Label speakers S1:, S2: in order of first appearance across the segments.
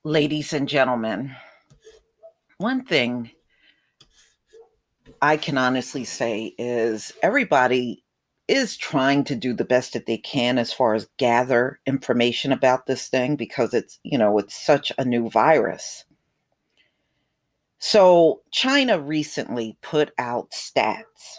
S1: Ladies and gentlemen, one thing I can honestly say is everybody is trying to do the best that they can as far as gather information about this thing because it's such a new virus. So, China recently put out stats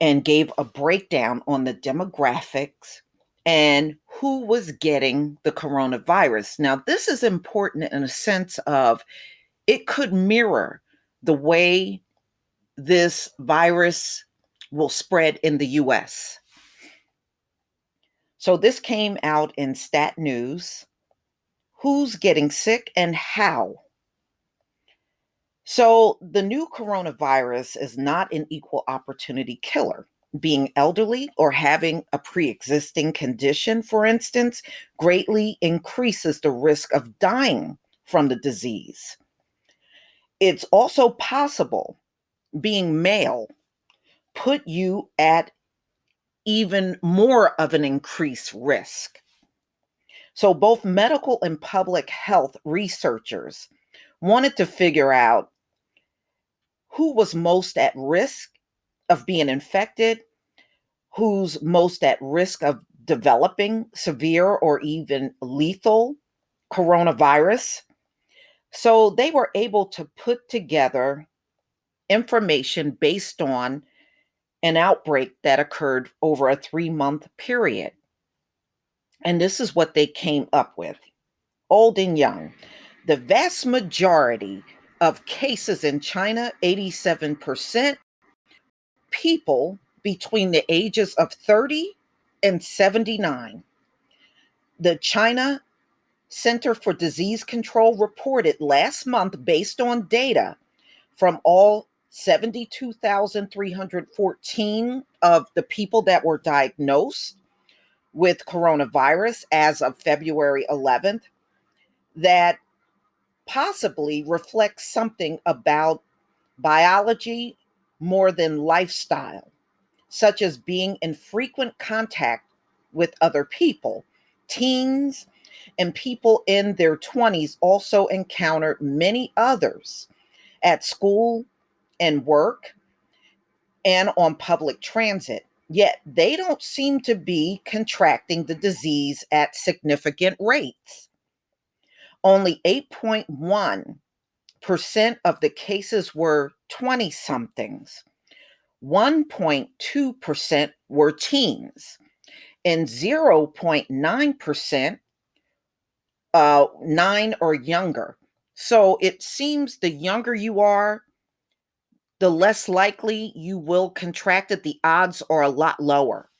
S1: and gave a breakdown on the demographics and who was getting the coronavirus. Now, this is important in a sense of it could mirror the way this virus will spread in the US. So this came out in Stat News. Who's getting sick and how? So the new coronavirus is not an equal opportunity killer. Being elderly or having a pre existing condition, for instance, greatly increases the risk of dying from the disease. It's also possible being male put you at even more of an increased risk. So, both medical and public health researchers wanted to figure out who was most at risk of being infected, who's most at risk of developing severe or even lethal coronavirus. So, they were able to put together information based on an outbreak that occurred over a 3-month period. And this is what they came up with. Old and young. The vast majority of cases in China, 87%, people between the ages of 30 and 79. The China Center for Disease Control reported last month, based on data from all 72,314 of the people that were diagnosed with coronavirus as of February 11th, that possibly reflects something about biology more than lifestyle, such as being in frequent contact with other people. Teens and people in their 20s also encounter many others at school and work and on public transit. Yet they don't seem to be contracting the disease at significant rates. Only 8.1% of the cases were 20 somethings, 1.2% were teens, and 0.9% 9 or younger. So it seems the younger you are, the less likely you will contract it. The odds are a lot lower.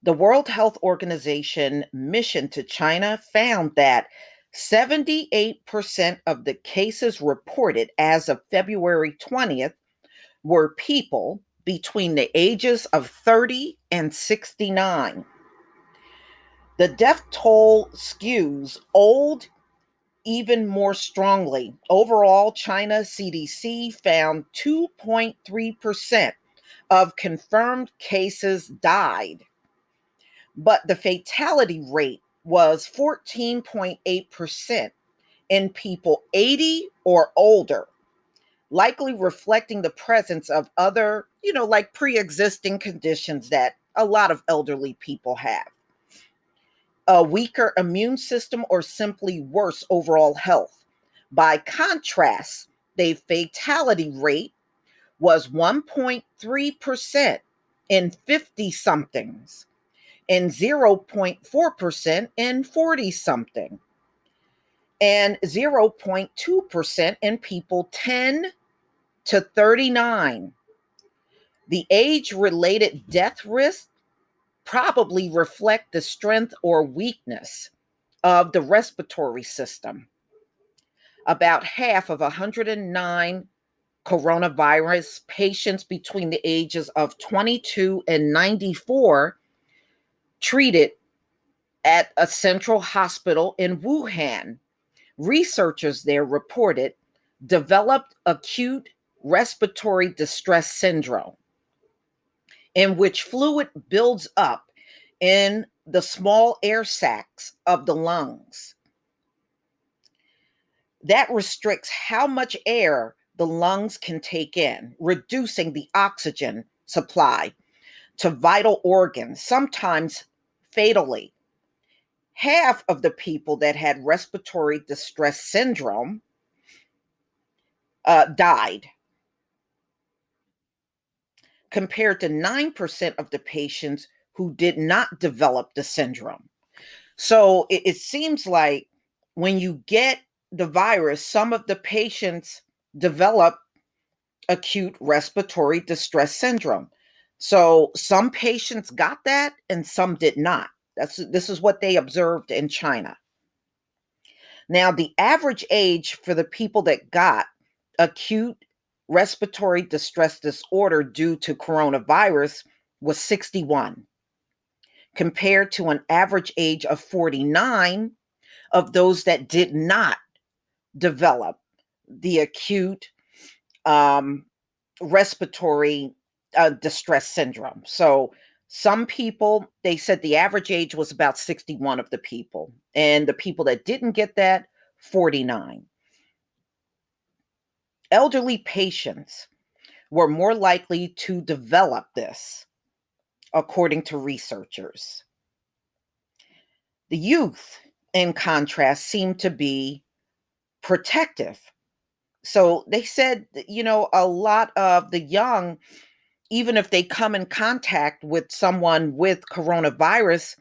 S1: The World Health Organization mission to China found that 78% of the cases reported as of February 20th were people between the ages of 30 and 69. The death toll skews old even more strongly. Overall, China CDC found 2.3% of confirmed cases died, but the fatality rate was 14.8% in people 80 or older, likely reflecting the presence of other, like pre existing conditions that a lot of elderly people have. A weaker immune system or simply worse overall health. By contrast, the fatality rate was 1.3% in 50 somethings and 0.4% in 40 something and 0.2% in people 10 to 39. The age-related death risk probably reflect the strength or weakness of the respiratory system. About half of 109 coronavirus patients between the ages of 22 and 94 treated at a central hospital in Wuhan. Researchers there reported developed acute respiratory distress syndrome, in which fluid builds up in the small air sacs of the lungs. That restricts how much air the lungs can take in, reducing the oxygen supply to vital organs, sometimes fatally. Half of the people that had respiratory distress syndrome died, compared to 9% of the patients who did not develop the syndrome. So it seems like when you get the virus, some of the patients develop acute respiratory distress syndrome. So some patients got that and some did not. This is what they observed in China. Now, the average age for the people that got acute respiratory distress disorder due to coronavirus was 61, compared to an average age of 49 of those that did not develop the acute um, respiratory distress syndrome. So some people, they said the average age was about 61 of the people, and the people that didn't get that, 49. Elderly patients were more likely to develop this, according to researchers. The youth, in contrast, seemed to be protective. So they said, a lot of the young, even if they come in contact with someone with coronavirus,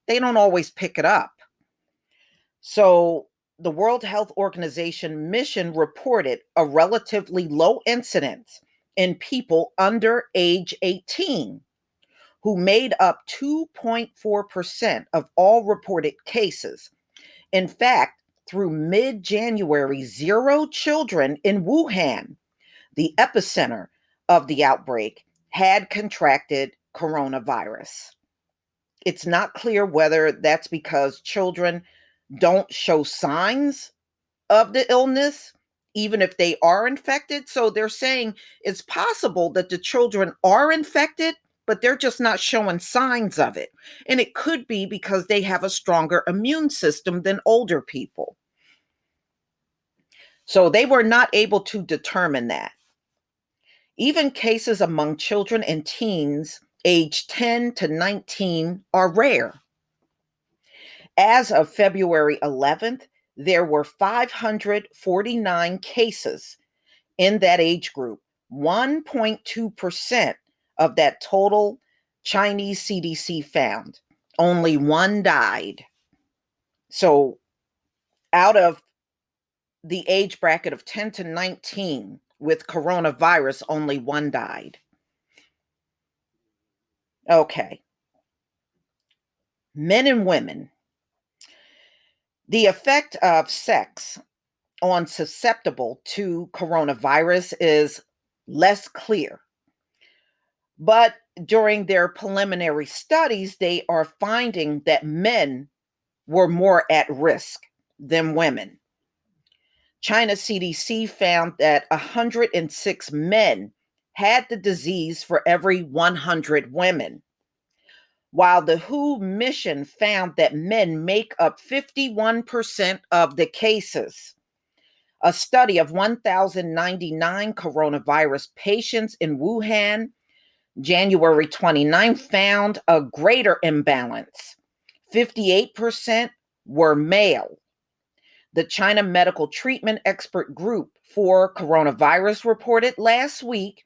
S1: they don't always pick it up. So the World Health Organization mission reported a relatively low incidence in people under age 18, who made up 2.4% of all reported cases. In fact, through mid January, 0 children in Wuhan, the epicenter of the outbreak, had contracted coronavirus. It's not clear whether that's because children don't show signs of the illness, even if they are infected. So they're saying it's possible that the children are infected, but they're just not showing signs of it. And it could be because they have a stronger immune system than older people. So they were not able to determine that. Even cases among children and teens aged 10 to 19 are rare. As of February 11th, there were 549 cases in that age group, 1.2% of that total Chinese CDC found. Only one died. So out of the age bracket of 10 to 19 with coronavirus, only one died. Okay. Men and women. The effect of sex on susceptible to coronavirus is less clear. But during their preliminary studies, they are finding that men were more at risk than women. China CDC found that 106 men had the disease for every 100 women, while the WHO mission found that men make up 51% of the cases. A study of 1,099 coronavirus patients in Wuhan, January 29, found a greater imbalance. 58% were male. The China Medical Treatment Expert Group for Coronavirus reported last week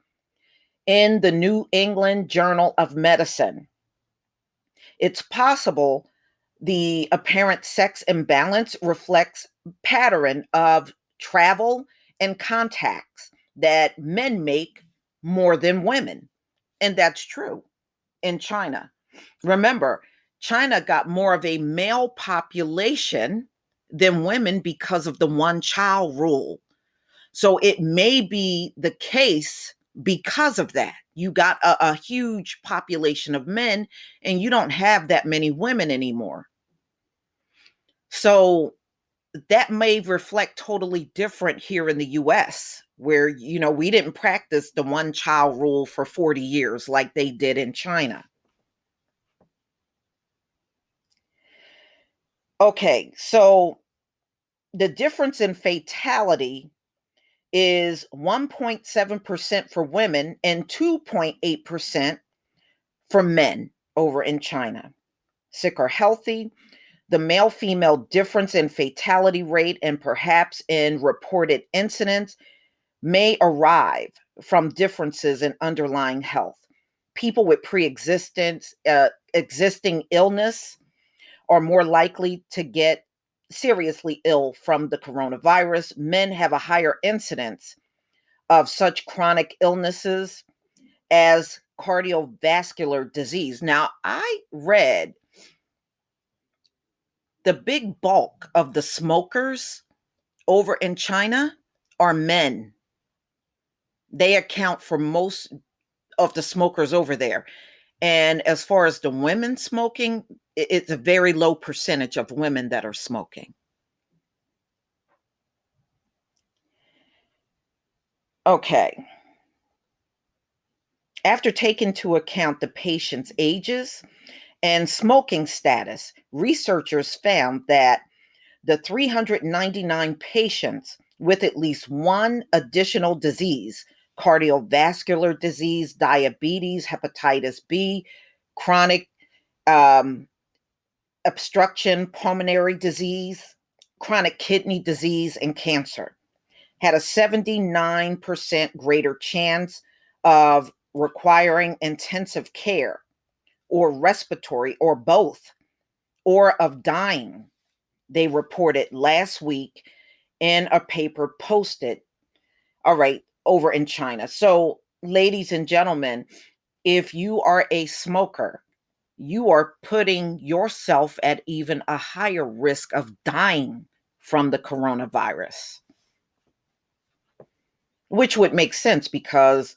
S1: in the New England Journal of Medicine. It's possible the apparent sex imbalance reflects pattern of travel and contacts that men make more than women. And that's true in China. Remember, China got more of a male population than women because of the one child rule. So it may be the case because of that. You got a huge population of men and you don't have that many women anymore. So that may reflect totally different here in the US, where, we didn't practice the one child rule for 40 years like they did in China. Okay, so The difference in fatality is 1.7% for women and 2.8% for men over in China. Sick or healthy, the male female difference in fatality rate and perhaps in reported incidents may arrive from differences in underlying health. People with existing illness are more likely to get seriously ill from the coronavirus. Men have a higher incidence of such chronic illnesses as cardiovascular disease. Now, I read the big bulk of the smokers over in China are men. They account for most of the smokers over there. And as far as the women smoking, it's a very low percentage of women that are smoking. Okay. After taking into account the patient's ages and smoking status, researchers found that the 399 patients with at least one additional disease, cardiovascular disease, diabetes, hepatitis B, chronic um, obstruction, pulmonary disease, chronic kidney disease, and cancer, had a 79% greater chance of requiring intensive care or respiratory or both, or of dying, they reported last week in a paper posted, all right, over in China. So, ladies and gentlemen, if you are a smoker, you are putting yourself at even a higher risk of dying from the coronavirus, which would make sense because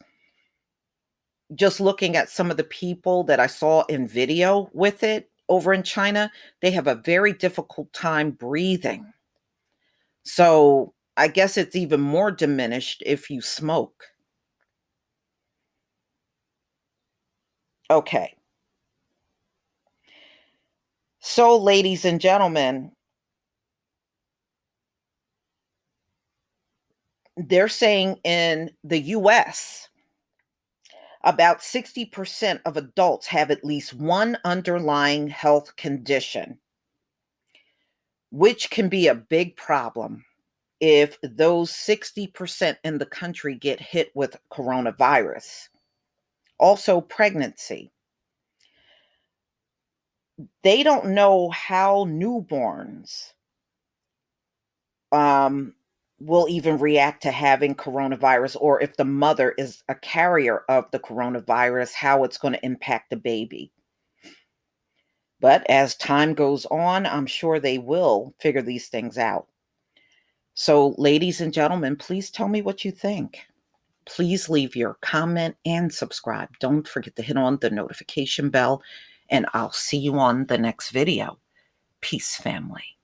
S1: just looking at some of the people that I saw in video with it over in China, they have a very difficult time breathing. So I guess it's even more diminished if you smoke. Okay. So, ladies and gentlemen, they're saying in the US, about 60% of adults have at least one underlying health condition, which can be a big problem if those 60% in the country get hit with coronavirus. Also, pregnancy. They don't know how newborns um, will even react to having coronavirus, or if the mother is a carrier of the coronavirus, how it's going to impact the baby. But as time goes on, I'm sure they will figure these things out. So, ladies and gentlemen, please tell me what you think. Please leave your comment and subscribe. Don't forget to hit on the notification bell, and I'll see you on the next video. Peace, family.